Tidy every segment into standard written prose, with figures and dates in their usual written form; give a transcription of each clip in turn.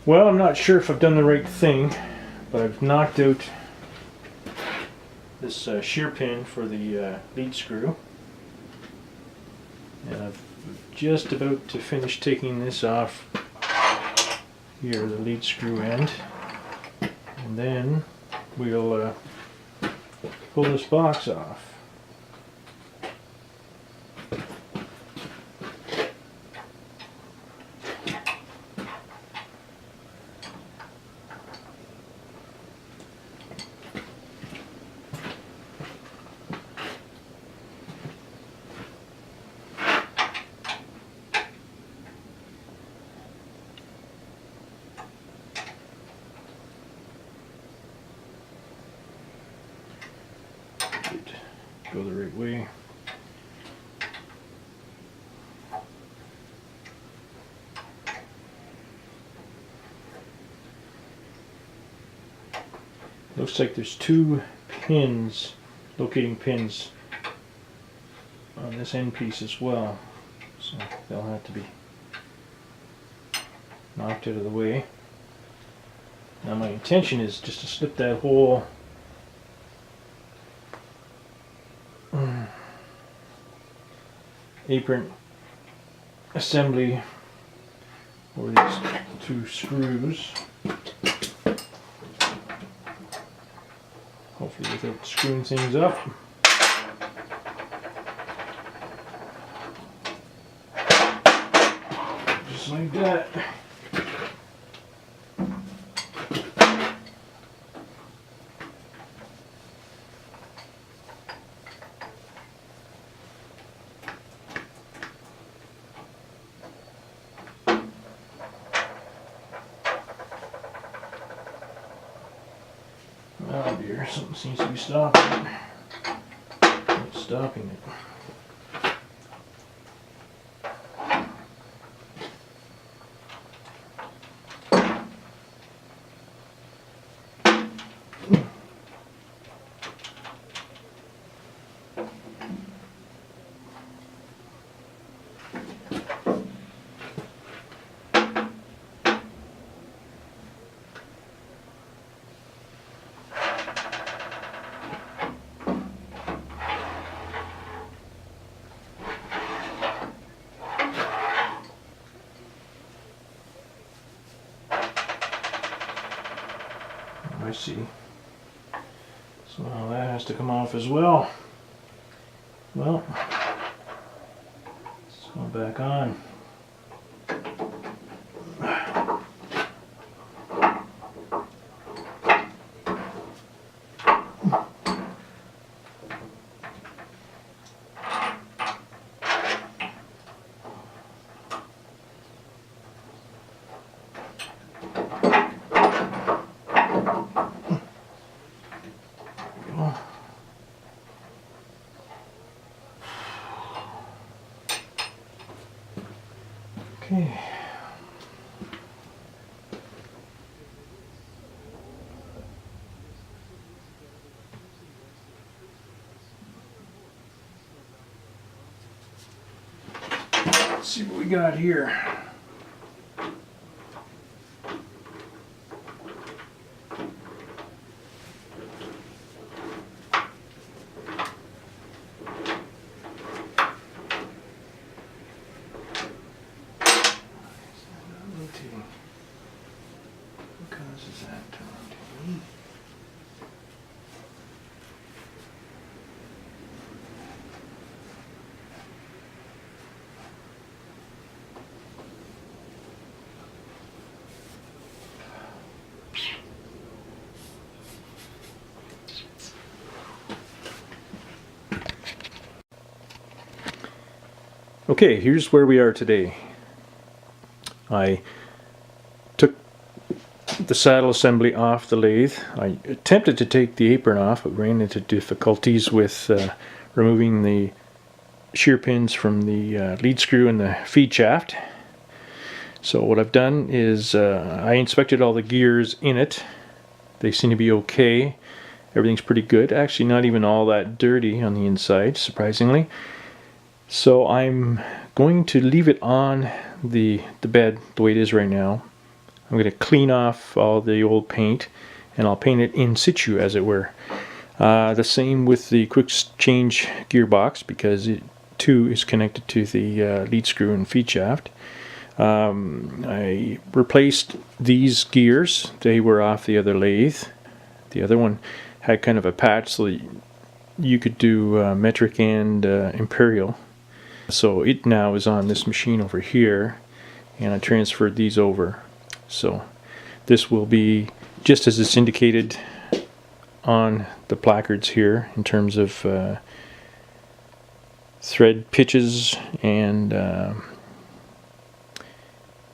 Well, I'm not sure if I've done the right thing, but I've knocked out this shear pin for the lead screw, and I'm just about to finish taking this off here, the lead screw end, and then we'll pull this box off. Go the right way. Looks like there's two pins, locating pins on this end piece as well, so they'll have to be knocked out of the way. Now my intention is just to slip that whole apron assembly over these two screws, hopefully without screwing things up. Just like that. Oh dear, something seems to be stopping it. What's stopping it? I see. So now that has to come off as well. Well, let's go back on. Okay. Let's see what we got here. What causes that to rotate? Okay, here's where we are today. I took the saddle assembly off the lathe. I attempted to take the apron off, but ran into difficulties with removing the shear pins from the lead screw and the feed shaft. So what I've done is I inspected all the gears in it. They seem to be okay. Everything's pretty good. Actually, not even all that dirty on the inside, surprisingly. So I'm going to leave it on the bed the way it is right now. I'm going to clean off all the old paint, and I'll paint it in situ, as it were. The same with the quick change gearbox, because it too is connected to the lead screw and feed shaft. I replaced these gears. They were off the other lathe. The other one had kind of a patch so that you could do metric and imperial. So it now is on this machine over here, and I transferred these over. So this will be just as it's indicated on the placards here in terms of thread pitches, and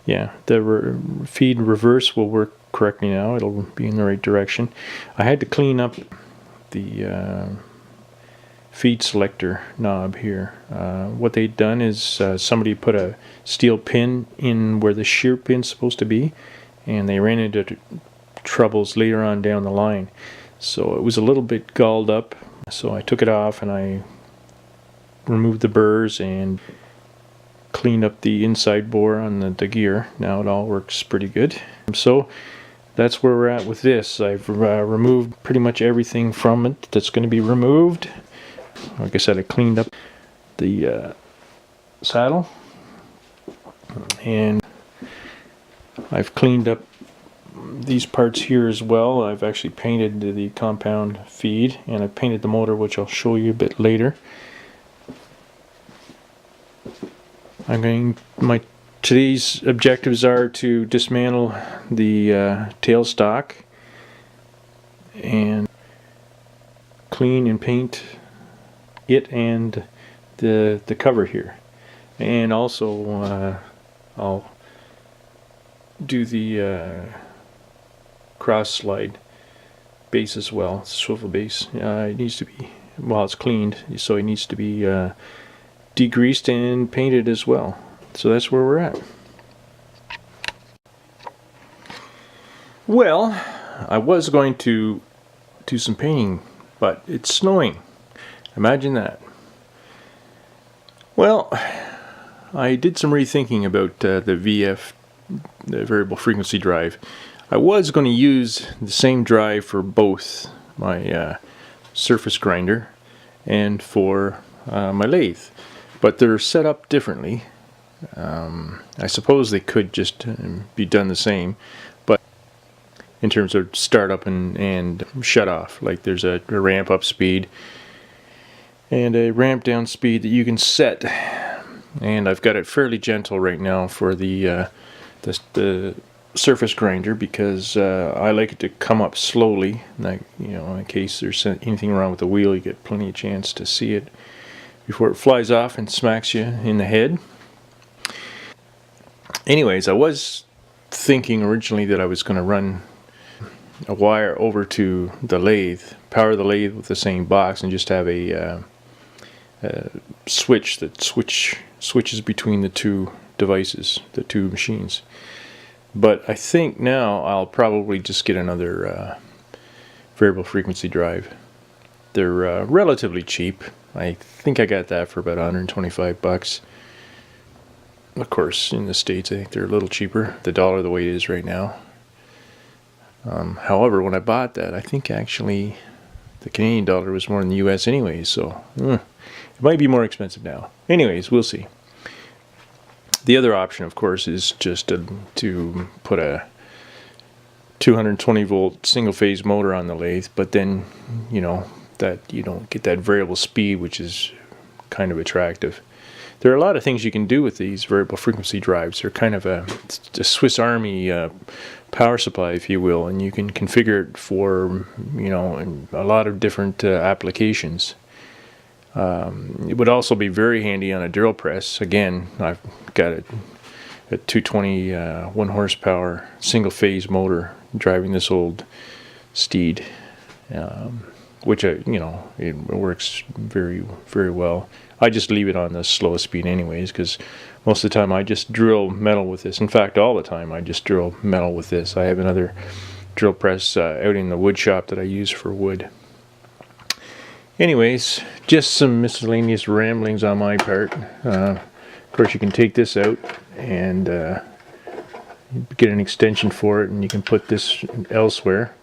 yeah, the feed reverse will work correctly now. It'll be in the right direction. I had to clean up the feed selector knob here. What they'd done is somebody put a steel pin in where the shear pin's supposed to be, and they ran into troubles later on down the line. So it was a little bit galled up, so I took it off and I removed the burrs and cleaned up the inside bore on the gear. Now it all works pretty good. So that's where we're at with this. I've removed pretty much everything from it that's going to be removed. Like I said, I cleaned up the saddle, and I've cleaned up these parts here as well. I've actually painted the compound feed, and I've painted the motor, which I'll show you a bit later. Today's objectives are to dismantle the tailstock and clean and paint it and the cover here, and also I'll do the cross slide base as well, swivel base. It needs to be, well, it's cleaned, so it needs to be degreased and painted as well. So that's where we're at. Well, I was going to do some painting, but it's snowing. Imagine that. Well, I did some rethinking about the VF, the variable frequency drive. I was going to use the same drive for both my surface grinder and for my lathe, but they're set up differently. I suppose they could just be done the same, but in terms of startup and shut off, like there's a ramp up speed and a ramp down speed that you can set, and I've got it fairly gentle right now for the surface grinder, because I like it to come up slowly, like, you know, in case there's anything wrong with the wheel, you get plenty of chance to see it before it flies off and smacks you in the head. Anyways, I was thinking originally that I was going to run a wire over to the lathe, power the lathe with the same box, and just have a switch that switches between the two devices, the two machines. But I think now I'll probably just get another variable frequency drive. They're relatively cheap. I think I got that for about 125 bucks. Of course, in the States, I think they're a little cheaper, the dollar the way it is right now. However, when I bought that, I think actually the Canadian dollar was more than the US anyway, so it might be more expensive now. Anyways, we'll see. The other option, of course, is just to put a 220 volt single phase motor on the lathe, but then, you know, that you don't get that variable speed, which is kind of attractive. There are a lot of things you can do with these variable frequency drives. They're kind of a Swiss Army power supply, if you will, and you can configure it for, you know, a lot of different applications. It would also be very handy on a drill press. Again, I've got a 220 1 horsepower single phase motor driving this old steed, which you know, it works very, very well. I just leave it on the slowest speed anyways, because most of the time I just drill metal with this. In fact, all the time I just drill metal with this. I have another drill press out in the wood shop that I use for wood. Anyways, just some miscellaneous ramblings on my part. Of course, you can take this out and get an extension for it, and you can put this elsewhere.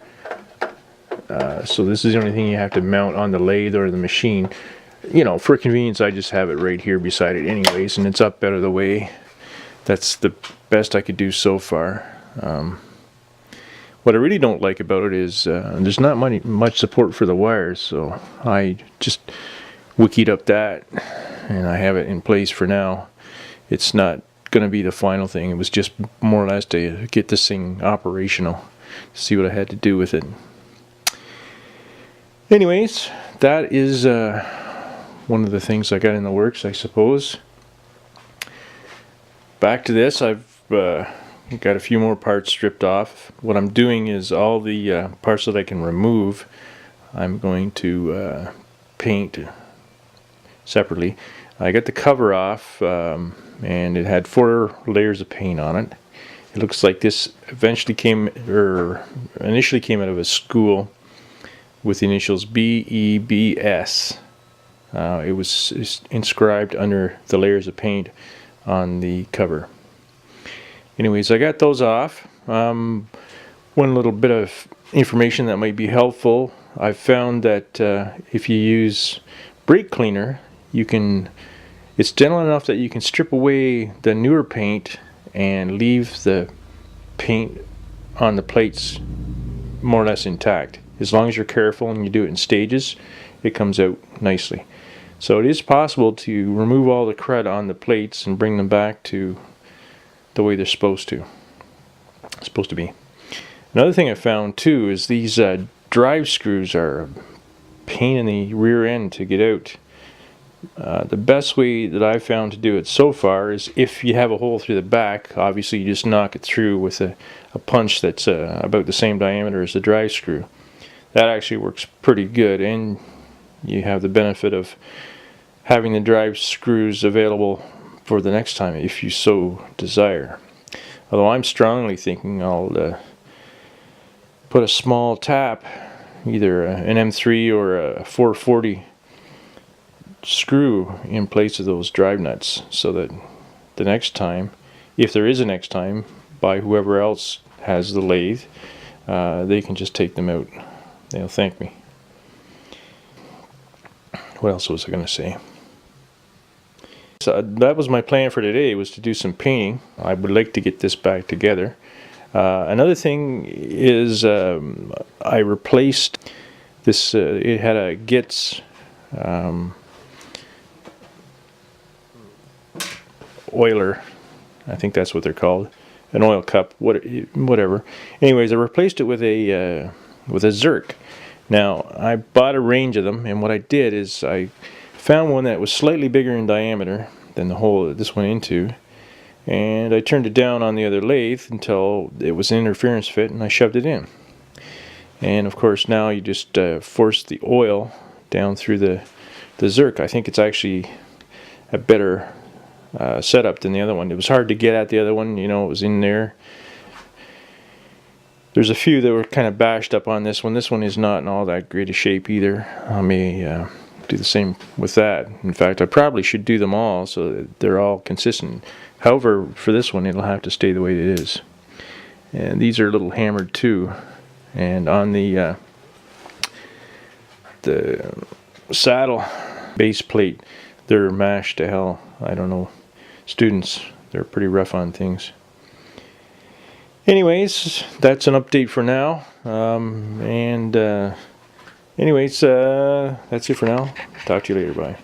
So this is the only thing you have to mount on the lathe or the machine. You know, for convenience, I just have it right here beside it anyways, and it's up out of the way. That's the best I could do so far. What I really don't like about it is there's not much support for the wires, so I just wikied up that, and I have it in place for now. It's not going to be the final thing. It was just more or less to get this thing operational, see what I had to do with it. Anyways, that is one of the things I got in the works, I suppose. Back to this, I've got a few more parts stripped off. What I'm doing is all the parts that I can remove, I'm going to paint separately. I got the cover off, and it had 4 layers of paint on it. It looks like this initially came out of a school with the initials BEBS. It was inscribed under the layers of paint on the cover. Anyways, I got those off. One little bit of information that might be helpful. I've found that if you use brake cleaner, it's gentle enough that you can strip away the newer paint and leave the paint on the plates more or less intact. As long as you're careful and you do it in stages, it comes out nicely. So it is possible to remove all the crud on the plates and bring them back to the way they're supposed to be. Another thing I found too is these drive screws are a pain in the rear end to get out. The best way that I've found to do it so far is if you have a hole through the back, obviously you just knock it through with a punch that's about the same diameter as the drive screw. That actually works pretty good, and you have the benefit of having the drive screws available for the next time if you so desire. Although I'm strongly thinking I'll put a small tap, either an M3 or a 440 screw in place of those drive nuts, so that the next time, if there is a next time, by whoever else has the lathe, they can just take them out. They'll thank me. What else was I going to say? So that was my plan for today, was to do some painting. I would like to get this back together. Another thing is I replaced this, it had a Gitz oiler, I think that's what they're called, an oil cup, whatever. Anyways, I replaced it with a Zerk. Now I bought a range of them, and what I did is I found one that was slightly bigger in diameter than the hole that this went into, and I turned it down on the other lathe until it was an interference fit, and I shoved it in. And of course now you just force the oil down through the Zerk. I think it's actually a better setup than the other one. It was hard to get at the other one, you know, it was in there. There's a few that were kind of bashed up on this one. This one is not in all that great a shape either. I may do the same with that. In fact, I probably should do them all so that they're all consistent. However, for this one it'll have to stay the way it is. And these are a little hammered too. And on the saddle base plate, they're mashed to hell. I don't know. Students, they're pretty rough on things. Anyways, that's an update for now. Anyways, that's it for now. Talk to you later. Bye.